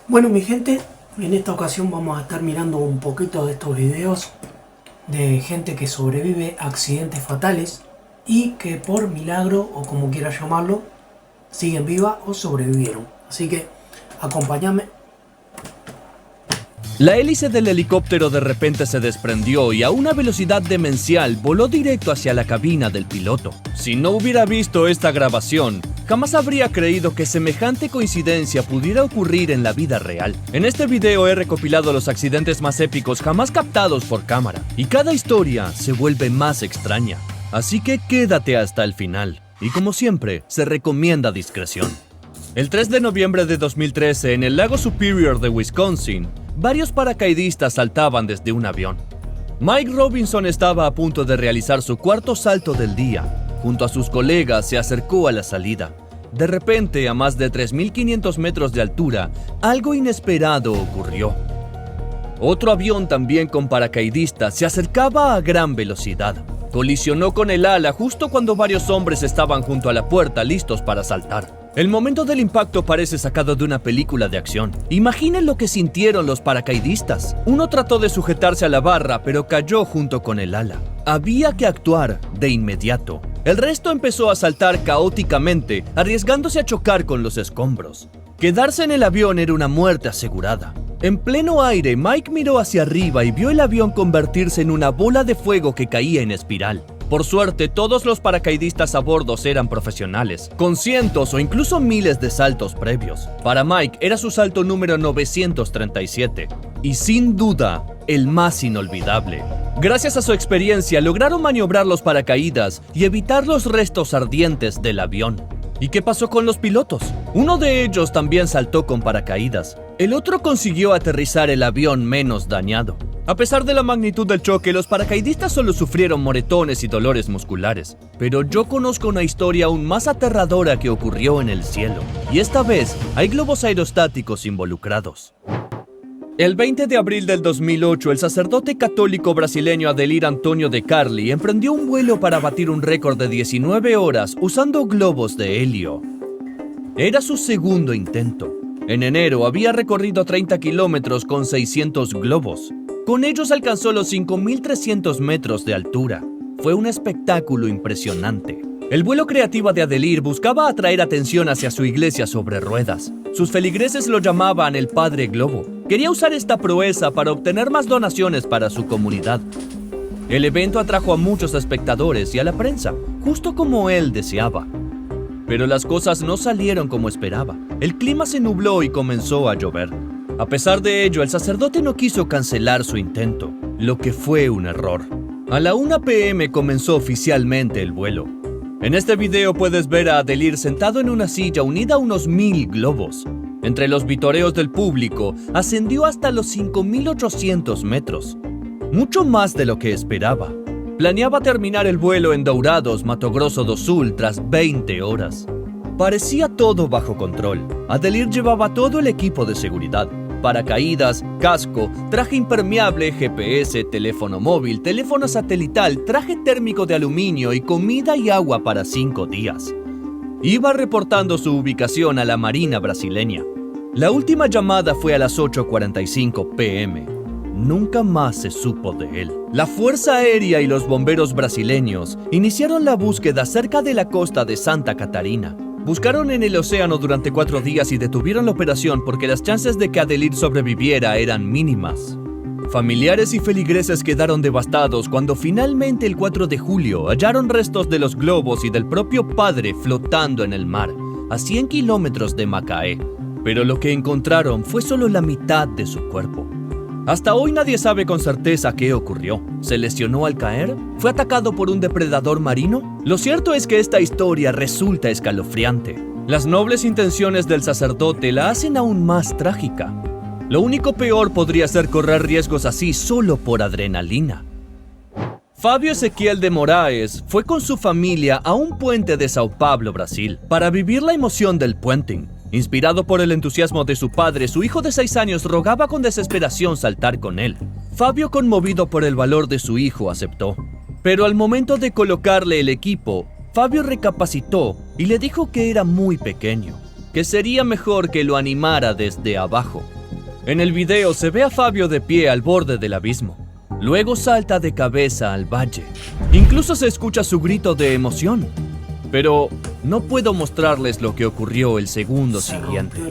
Bueno, mi gente, en esta ocasión vamos a estar mirando un poquito de estos videos de gente que sobrevive a accidentes fatales y que por milagro, o como quieras llamarlo, siguen vivas o sobrevivieron. Así que acompáñame. La hélice del helicóptero de repente se desprendió y a una velocidad demencial voló directo hacia la cabina del piloto. Si no hubiera visto esta grabación, jamás habría creído que semejante coincidencia pudiera ocurrir en la vida real. En este video he recopilado los accidentes más épicos jamás captados por cámara, y cada historia se vuelve más extraña. Así que quédate hasta el final. Y como siempre, se recomienda discreción. El 3 de noviembre de 2013, en el lago Superior de Wisconsin, varios paracaidistas saltaban desde un avión. Mike Robinson estaba a punto de realizar su cuarto salto del día. Junto a sus colegas se acercó a la salida. De repente, a más de 3.500 metros de altura, algo inesperado ocurrió. Otro avión también con paracaidistas se acercaba a gran velocidad. Colisionó con el ala justo cuando varios hombres estaban junto a la puerta listos para saltar. El momento del impacto parece sacado de una película de acción. Imaginen lo que sintieron los paracaidistas. Uno trató de sujetarse a la barra, pero cayó junto con el ala. Había que actuar de inmediato. El resto empezó a saltar caóticamente, arriesgándose a chocar con los escombros. Quedarse en el avión era una muerte asegurada. En pleno aire, Mike miró hacia arriba y vio el avión convertirse en una bola de fuego que caía en espiral. Por suerte, todos los paracaidistas a bordo eran profesionales, con cientos o incluso miles de saltos previos. Para Mike era su salto número 937, y sin duda, el más inolvidable. Gracias a su experiencia, lograron maniobrar los paracaídas y evitar los restos ardientes del avión. ¿Y qué pasó con los pilotos? Uno de ellos también saltó con paracaídas. El otro consiguió aterrizar el avión menos dañado. A pesar de la magnitud del choque, los paracaidistas solo sufrieron moretones y dolores musculares. Pero yo conozco una historia aún más aterradora que ocurrió en el cielo. Y esta vez hay globos aerostáticos involucrados. El 20 de abril del 2008, el sacerdote católico brasileño Adelir Antônio de Carli emprendió un vuelo para batir un récord de 19 horas usando globos de helio. Era su segundo intento. En enero había recorrido 30 kilómetros con 600 globos. Con ellos alcanzó los 5.300 metros de altura. Fue un espectáculo impresionante. El vuelo creativo de Adelir buscaba atraer atención hacia su iglesia sobre ruedas. Sus feligreses lo llamaban el Padre Globo. Quería usar esta proeza para obtener más donaciones para su comunidad. El evento atrajo a muchos espectadores y a la prensa, justo como él deseaba. Pero las cosas no salieron como esperaba. El clima se nubló y comenzó a llover. A pesar de ello, el sacerdote no quiso cancelar su intento, lo que fue un error. A la 1 p.m. comenzó oficialmente el vuelo. En este video puedes ver a Adelir sentado en una silla unida a unos 1.000 globos. Entre los vitoreos del público, ascendió hasta los 5.800 metros. Mucho más de lo que esperaba. Planeaba terminar el vuelo en Dourados, Mato Grosso do Sul tras 20 horas. Parecía todo bajo control. Adelir llevaba todo el equipo de seguridad. Paracaídas, casco, traje impermeable, GPS, teléfono móvil, teléfono satelital, traje térmico de aluminio y comida y agua para 5 días. Iba reportando su ubicación a la Marina brasileña. La última llamada fue a las 8:45 p.m. Nunca más se supo de él. La Fuerza Aérea y los bomberos brasileños iniciaron la búsqueda cerca de la costa de Santa Catarina. Buscaron en el océano durante 4 días y detuvieron la operación porque las chances de que Adelir sobreviviera eran mínimas. Familiares y feligreses quedaron devastados cuando finalmente el 4 de julio hallaron restos de los globos y del propio padre flotando en el mar, a 100 kilómetros de Macaé. Pero lo que encontraron fue solo la mitad de su cuerpo. Hasta hoy nadie sabe con certeza qué ocurrió. ¿Se lesionó al caer? ¿Fue atacado por un depredador marino? Lo cierto es que esta historia resulta escalofriante. Las nobles intenciones del sacerdote la hacen aún más trágica. Lo único peor podría ser correr riesgos así solo por adrenalina. Fábio Ezequiel de Moraes fue con su familia a un puente de Sao Paulo, Brasil, para vivir la emoción del puenting. Inspirado por el entusiasmo de su padre, su hijo de 6 años rogaba con desesperación saltar con él. Fábio, conmovido por el valor de su hijo, aceptó. Pero al momento de colocarle el equipo, Fábio recapacitó y le dijo que era muy pequeño, que sería mejor que lo animara desde abajo. En el video se ve a Fabio de pie al borde del abismo. Luego salta de cabeza al valle. Incluso se escucha su grito de emoción. Pero no puedo mostrarles lo que ocurrió el segundo siguiente.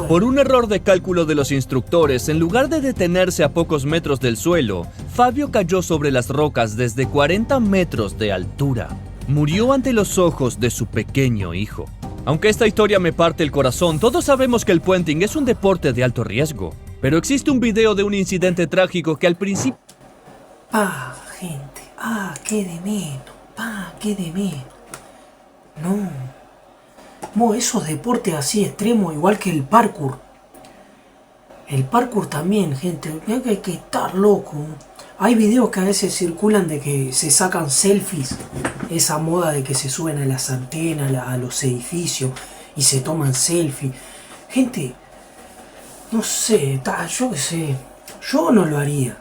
Por un error de cálculo de los instructores, en lugar de detenerse a pocos metros del suelo, Fabio cayó sobre las rocas desde 40 metros de altura. Murió ante los ojos de su pequeño hijo. Aunque esta historia me parte el corazón, todos sabemos que el puenting es un deporte de alto riesgo. Pero existe un video de un incidente trágico que al principio... Gente. Qué de menos. Qué de menos. No. Esos deportes así extremos, igual que el parkour. El parkour también, gente. Hay que estar loco. Hay videos que a veces circulan de que se sacan selfies. Esa moda de que se suben a las antenas, a los edificios y se toman selfies. Gente, no sé, yo qué sé. Yo no lo haría.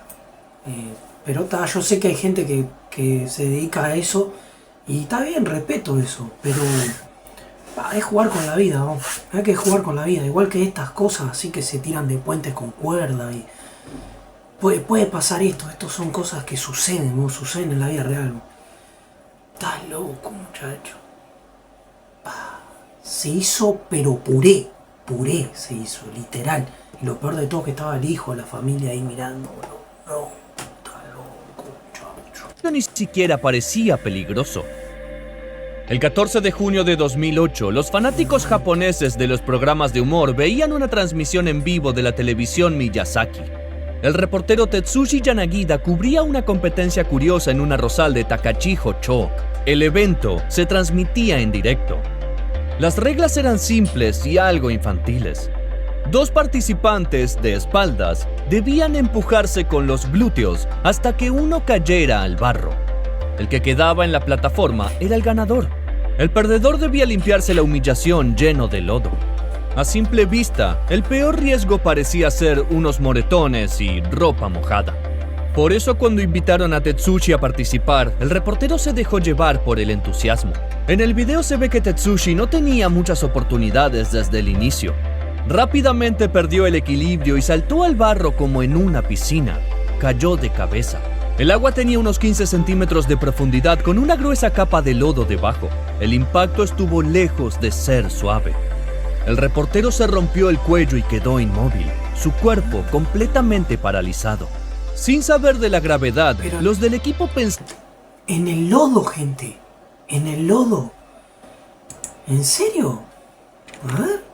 Pero yo sé que hay gente que se dedica a eso. Y está bien, respeto eso. Pero es jugar con la vida, ¿no? Hay que jugar con la vida. Igual que estas cosas así que se tiran de puentes con cuerda y... Puede pasar esto. Estos son cosas que suceden, ¿no? Suceden en la vida real, ¿no? Estás loco, muchacho. Se hizo, pero puré se hizo, literal. Y lo peor de todo es que estaba el hijo, la familia ahí mirando. No, está loco, muchacho. Ni siquiera parecía peligroso. El 14 de junio de 2008, los fanáticos japoneses de los programas de humor veían una transmisión en vivo de la televisión Miyazaki. El reportero Tetsushi Yanagida cubría una competencia curiosa en un arrozal de Takachiho-cho. El evento se transmitía en directo. Las reglas eran simples y algo infantiles. 2 participantes, de espaldas, debían empujarse con los glúteos hasta que uno cayera al barro. El que quedaba en la plataforma era el ganador. El perdedor debía limpiarse la humillación lleno de lodo. A simple vista, el peor riesgo parecía ser unos moretones y ropa mojada. Por eso, cuando invitaron a Tetsushi a participar, el reportero se dejó llevar por el entusiasmo. En el video se ve que Tetsushi no tenía muchas oportunidades desde el inicio. Rápidamente perdió el equilibrio y saltó al barro como en una piscina. Cayó de cabeza. El agua tenía unos 15 centímetros de profundidad con una gruesa capa de lodo debajo. El impacto estuvo lejos de ser suave. El reportero se rompió el cuello y quedó inmóvil, su cuerpo completamente paralizado. Sin saber de la gravedad, Pero los del equipo pensaron... En el lodo, gente. En el lodo. ¿En serio? A ver.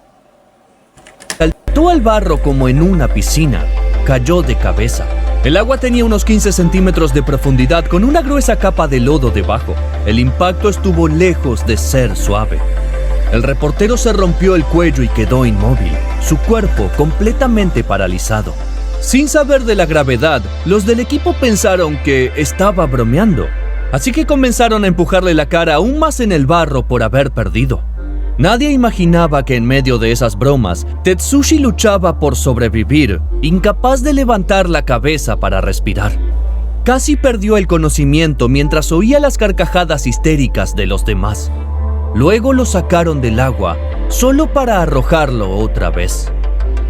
Saltó al barro como en una piscina. Cayó de cabeza. El agua tenía unos 15 centímetros de profundidad con una gruesa capa de lodo debajo. El impacto estuvo lejos de ser suave. El reportero se rompió el cuello y quedó inmóvil, su cuerpo completamente paralizado. Sin saber de la gravedad, los del equipo pensaron que estaba bromeando, así que comenzaron a empujarle la cara aún más en el barro por haber perdido. Nadie imaginaba que en medio de esas bromas, Tetsushi luchaba por sobrevivir, incapaz de levantar la cabeza para respirar. Casi perdió el conocimiento mientras oía las carcajadas histéricas de los demás. Luego lo sacaron del agua, solo para arrojarlo otra vez.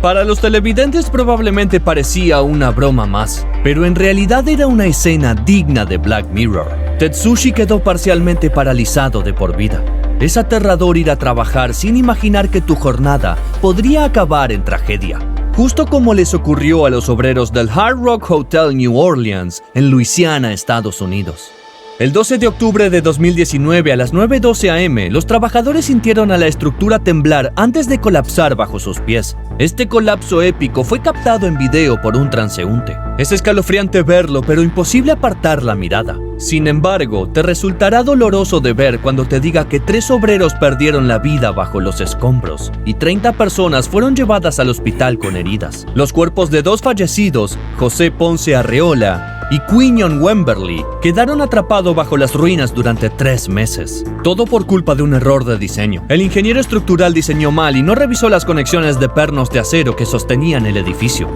Para los televidentes probablemente parecía una broma más, pero en realidad era una escena digna de Black Mirror. Tetsushi quedó parcialmente paralizado de por vida. Es aterrador ir a trabajar sin imaginar que tu jornada podría acabar en tragedia, justo como les ocurrió a los obreros del Hard Rock Hotel New Orleans, en Luisiana, Estados Unidos. El 12 de octubre de 2019 a las 9:12 am, los trabajadores sintieron a la estructura temblar antes de colapsar bajo sus pies. Este colapso épico fue captado en video por un transeúnte. Es escalofriante verlo, pero imposible apartar la mirada. Sin embargo, te resultará doloroso de ver cuando te diga que 3 obreros perdieron la vida bajo los escombros y 30 personas fueron llevadas al hospital con heridas. Los cuerpos de 2 fallecidos, José Ponce Arreola y Quinion Wemberly, quedaron atrapados bajo las ruinas durante 3 meses. Todo por culpa de un error de diseño. El ingeniero estructural diseñó mal y no revisó las conexiones de pernos de acero que sostenían el edificio.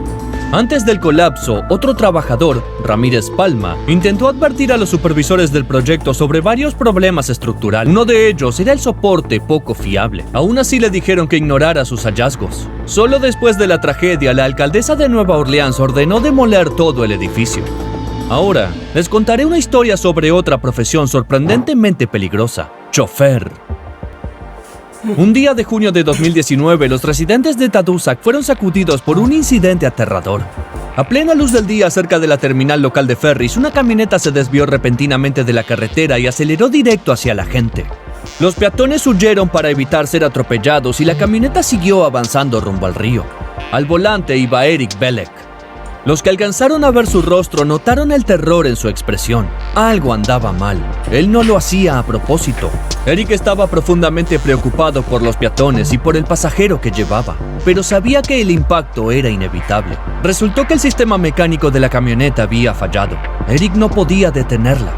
Antes del colapso, otro trabajador, Ramírez Palma, intentó advertir a los supervisores del proyecto sobre varios problemas estructurales. Uno de ellos era el soporte poco fiable. Aún así le dijeron que ignorara sus hallazgos. Solo después de la tragedia, la alcaldesa de Nueva Orleans ordenó demoler todo el edificio. Ahora, les contaré una historia sobre otra profesión sorprendentemente peligrosa: chofer. Un día de junio de 2019, los residentes de Tadoussac fueron sacudidos por un incidente aterrador. A plena luz del día, cerca de la terminal local de ferries, una camioneta se desvió repentinamente de la carretera y aceleró directo hacia la gente. Los peatones huyeron para evitar ser atropellados y la camioneta siguió avanzando rumbo al río. Al volante iba Eric Belek. Los que alcanzaron a ver su rostro notaron el terror en su expresión. Algo andaba mal. Él no lo hacía a propósito. Eric estaba profundamente preocupado por los peatones y por el pasajero que llevaba, pero sabía que el impacto era inevitable. Resultó que el sistema mecánico de la camioneta había fallado. Eric no podía detenerla.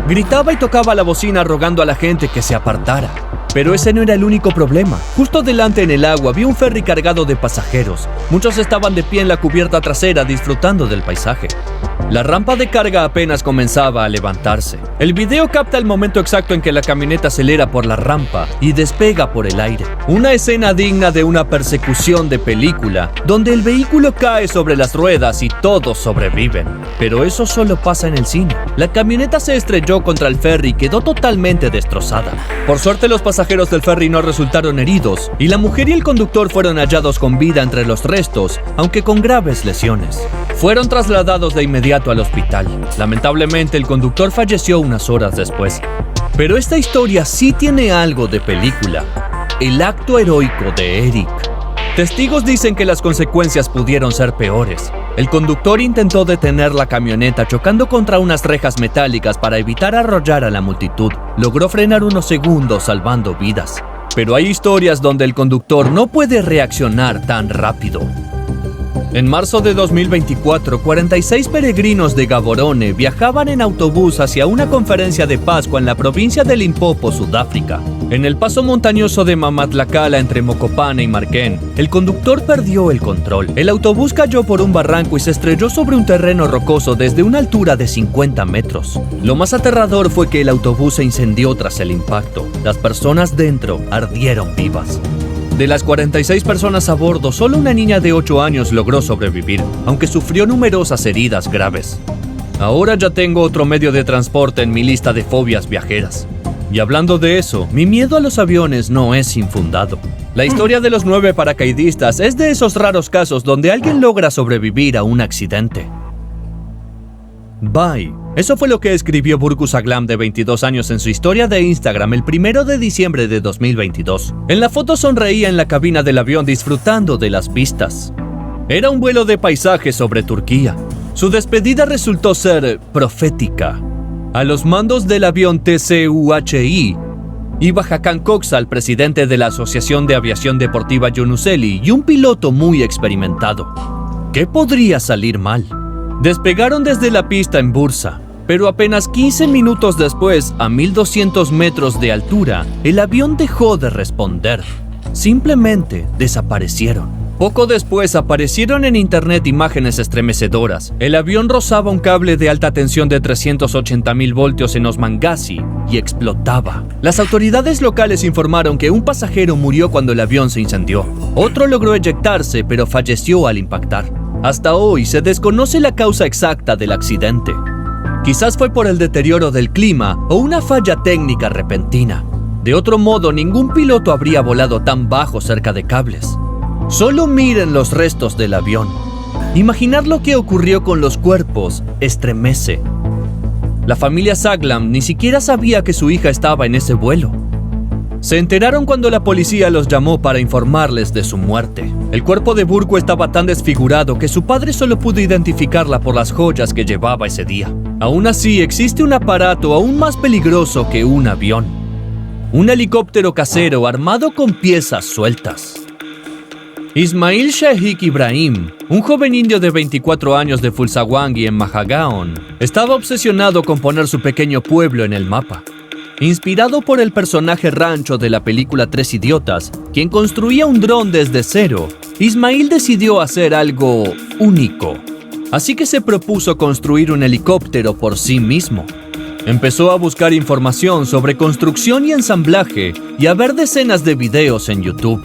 Gritaba y tocaba la bocina rogando a la gente que se apartara. Pero ese no era el único problema. Justo delante en el agua había un ferry cargado de pasajeros. Muchos estaban de pie en la cubierta trasera disfrutando del paisaje. La rampa de carga apenas comenzaba a levantarse. El video capta el momento exacto en que la camioneta acelera por la rampa y despega por el aire. Una escena digna de una persecución de película, donde el vehículo cae sobre las ruedas y todos sobreviven. Pero eso solo pasa en el cine. La camioneta se estrelló contra el ferry y quedó totalmente destrozada. Por suerte, los pasajeros del ferry no resultaron heridos y la mujer y el conductor fueron hallados con vida entre los restos, aunque con graves lesiones. Fueron trasladados de inmediato al hospital. Lamentablemente, el conductor falleció unas horas después. Pero esta historia sí tiene algo de película: el acto heroico de Eric. Testigos dicen que las consecuencias pudieron ser peores. El conductor intentó detener la camioneta chocando contra unas rejas metálicas para evitar arrollar a la multitud. Logró frenar unos segundos salvando vidas. Pero hay historias donde el conductor no puede reaccionar tan rápido. En marzo de 2024, 46 peregrinos de Gaborone viajaban en autobús hacia una conferencia de Pascua en la provincia de Limpopo, Sudáfrica. En el paso montañoso de Mamatlakala entre Mokopane y Marken, el conductor perdió el control. El autobús cayó por un barranco y se estrelló sobre un terreno rocoso desde una altura de 50 metros. Lo más aterrador fue que el autobús se incendió tras el impacto. Las personas dentro ardieron vivas. De las 46 personas a bordo, solo una niña de 8 años logró sobrevivir, aunque sufrió numerosas heridas graves. Ahora ya tengo otro medio de transporte en mi lista de fobias viajeras. Y hablando de eso, mi miedo a los aviones no es infundado. La historia de los 9 paracaidistas es de esos raros casos donde alguien logra sobrevivir a un accidente. Bye. Eso fue lo que escribió Burkus Aglam, de 22 años, en su historia de Instagram el 1 de diciembre de 2022. En la foto sonreía en la cabina del avión disfrutando de las vistas. Era un vuelo de paisaje sobre Turquía. Su despedida resultó ser profética. A los mandos del avión TCUHI iba Hakan Köksal, presidente de la Asociación de Aviación Deportiva Yunuseli, y un piloto muy experimentado. ¿Qué podría salir mal? Despegaron desde la pista en Bursa, pero apenas 15 minutos después, a 1200 metros de altura, el avión dejó de responder. Simplemente desaparecieron. Poco después aparecieron en internet imágenes estremecedoras. El avión rozaba un cable de alta tensión de 380.000 voltios en Osmangasi y explotaba. Las autoridades locales informaron que un pasajero murió cuando el avión se incendió. Otro logró eyectarse, pero falleció al impactar. Hasta hoy se desconoce la causa exacta del accidente. Quizás fue por el deterioro del clima o una falla técnica repentina. De otro modo, ningún piloto habría volado tan bajo cerca de cables. Solo miren los restos del avión. Imaginar lo que ocurrió con los cuerpos estremece. La familia Saglam ni siquiera sabía que su hija estaba en ese vuelo. Se enteraron cuando la policía los llamó para informarles de su muerte. El cuerpo de Burku estaba tan desfigurado que su padre solo pudo identificarla por las joyas que llevaba ese día. Aún así, existe un aparato aún más peligroso que un avión. Un helicóptero casero armado con piezas sueltas. Ismail Sheikh Ibrahim, un joven indio de 24 años de Fulsawangi en Mahagaon, estaba obsesionado con poner su pequeño pueblo en el mapa. Inspirado por el personaje Rancho de la película Tres Idiotas, quien construía un dron desde cero, Ismail decidió hacer algo único. Así que se propuso construir un helicóptero por sí mismo. Empezó a buscar información sobre construcción y ensamblaje y a ver decenas de videos en YouTube.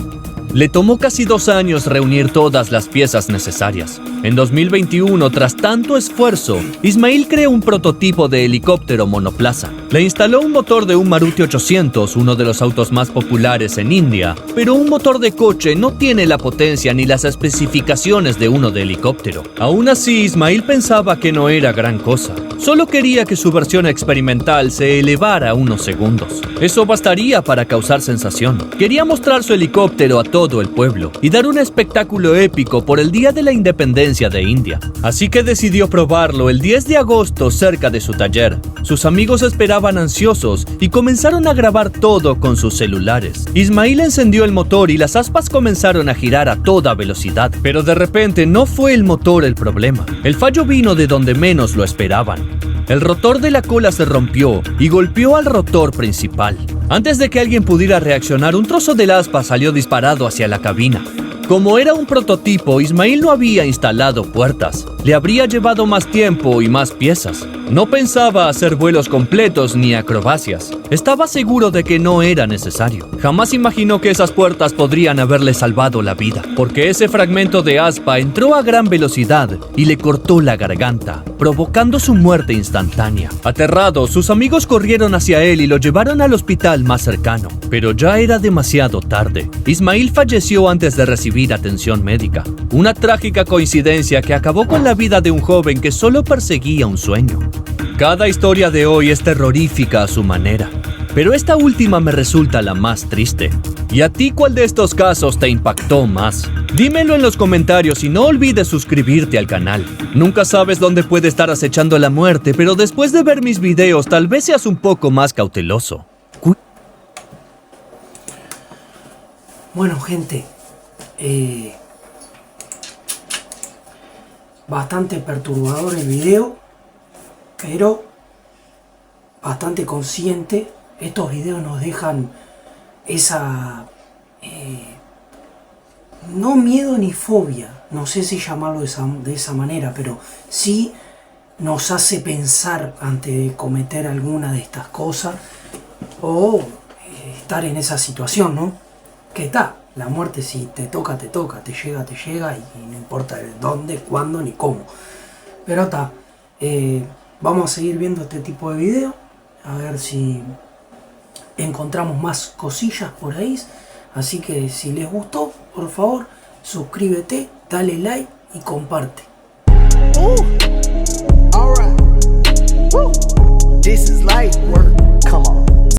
Le tomó casi 2 años reunir todas las piezas necesarias. En 2021, tras tanto esfuerzo, Ismail creó un prototipo de helicóptero monoplaza. Le instaló un motor de un Maruti 800, uno de los autos más populares en India, pero un motor de coche no tiene la potencia ni las especificaciones de uno de helicóptero. Aún así, Ismail pensaba que no era gran cosa. Solo quería que su versión experimental se elevara unos segundos. Eso bastaría para causar sensación. Quería mostrar su helicóptero a todo el pueblo y dar un espectáculo épico por el Día de la Independencia de India. Así que decidió probarlo el 10 de agosto cerca de su taller. Sus amigos esperaban ansiosos y comenzaron a grabar todo con sus celulares. Ismail encendió el motor y las aspas comenzaron a girar a toda velocidad. Pero de repente no fue el motor el problema. El fallo vino de donde menos lo esperaban. El rotor de la cola se rompió y golpeó al rotor principal. Antes de que alguien pudiera reaccionar, un trozo del aspa salió disparado hacia la cabina. Como era un prototipo, Ismail no había instalado puertas. Le habría llevado más tiempo y más piezas. No pensaba hacer vuelos completos ni acrobacias. Estaba seguro de que no era necesario. Jamás imaginó que esas puertas podrían haberle salvado la vida, porque ese fragmento de aspa entró a gran velocidad y le cortó la garganta, provocando su muerte instantánea. Aterrados, sus amigos corrieron hacia él y lo llevaron al hospital más cercano. Pero ya era demasiado tarde. Ismail falleció antes de recibir atención médica. Una trágica coincidencia que acabó con la vida de un joven que solo perseguía un sueño. Cada historia de hoy es terrorífica a su manera, pero esta última me resulta la más triste. ¿Y a ti cuál de estos casos te impactó más? Dímelo en los comentarios y no olvides suscribirte al canal. Nunca sabes dónde puede estar acechando la muerte, pero después de ver mis videos tal vez seas un poco más cauteloso. Bueno, gente, bastante perturbador el video, pero bastante consciente. Estos videos nos dejan esa no miedo ni fobia, no sé si llamarlo de esa manera, pero sí nos hace pensar antes de cometer alguna de estas cosas o estar en esa situación, ¿no? Que está, la muerte si te toca, te llega y no importa dónde, cuándo ni cómo. Pero está, vamos a seguir viendo este tipo de videos, a ver si encontramos más cosillas por ahí. Así que si les gustó, por favor, suscríbete, dale like y comparte. All right. This is light work. Come on.